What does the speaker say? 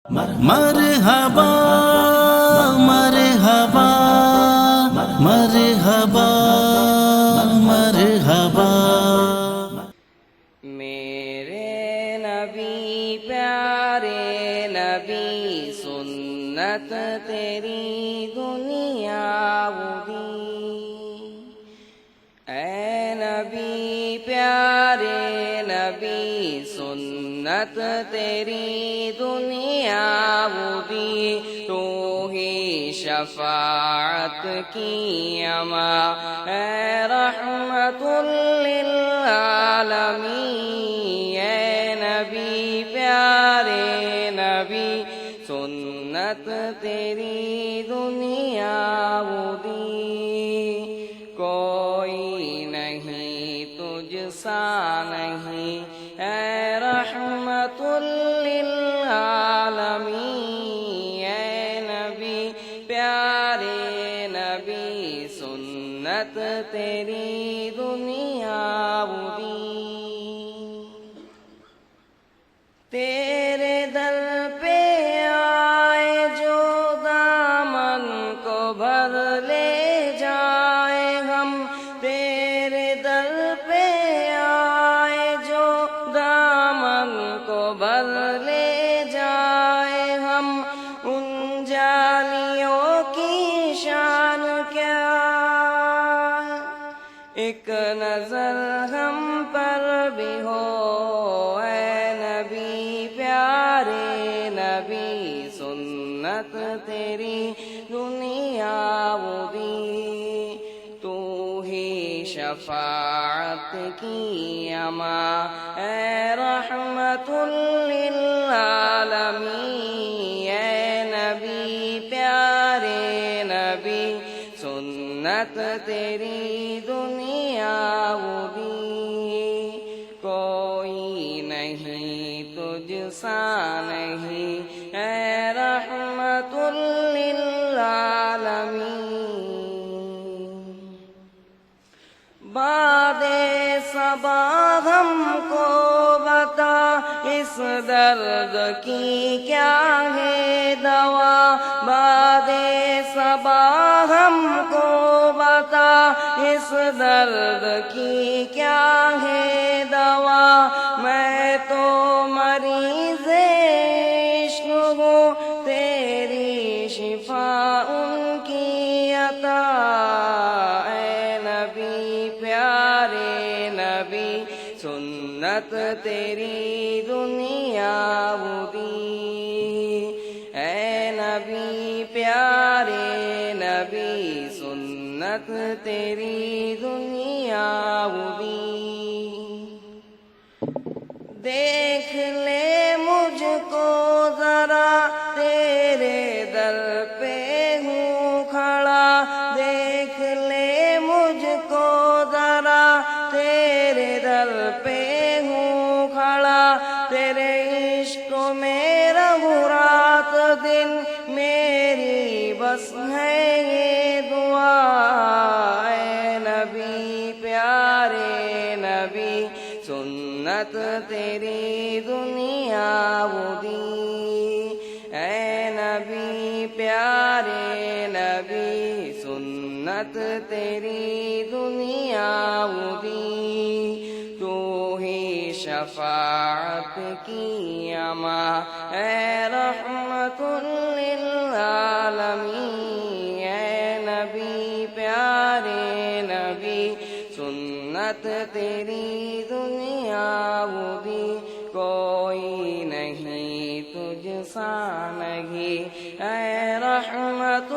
مرحبا مرحبا مرحبا مرحبا میرے نبی پیارے نبی سنت تیری دنیا دی، اے نبی پیارے نبی سنت تیری دنیا دی، تو ہی شفاعت کی اما اے رحمت للعالمین، اے نبی پیارے نبی سنت تیری دنیا دی، کوئی نہیں تجھ سا نہیں اے رحمت للعالمین، اے نبی پیارے نبی سنت تیری دنیا دی، تیرے در پہ آئے جو دامن کو بھر لے جائے ہم، تیرے در پہ آئے جو دامن کو بھر لے جائے ہم، ان جالیوں کی شان کیا، ایک نظر ہم پر بھی ہو اے نبی پیارے نبی سنت تیری دنیا دی، تو ہی شفاعت کی اما اے رحمت للعالمین، اے نبی پیارے نبی سنت تیری دنیا دی، کوئی نہیں تجھ سا نہیں اے رحمت للعالمین، باد صبا ہم کو بتا اس درد کی کیا ہے دوا، باد صبا ہم کو بتا اس درد کی کیا ہے دوا، میں تو مریض عشق ہوں تیری شفا ان کی عطا، اے نبی پیارے نبی سنت تیری دنیا دی، اے نبی پیارے نبی سنت تیری دنیا دی، دیکھ لے مجھ کو ذرا تیرے در پہ ہوں کھڑا، دیکھ لے مجھ کو ذرا تیرے در پہ ہوں کھڑا، تیرے عشق میں رہوں رات دن میری بس ہے یہ دعا، اے نبی پیارے نبی سنت تیری دنیا دی، اے نبی پیارے نبی سنت تیری دنیا دی، تو ہی شفاعت کی اما اے رحمت للعالمین، اے نبی پیارے نبی سنت تیری دنیا دی، کوئی نہیں تجھ سا نہیں اے رحمت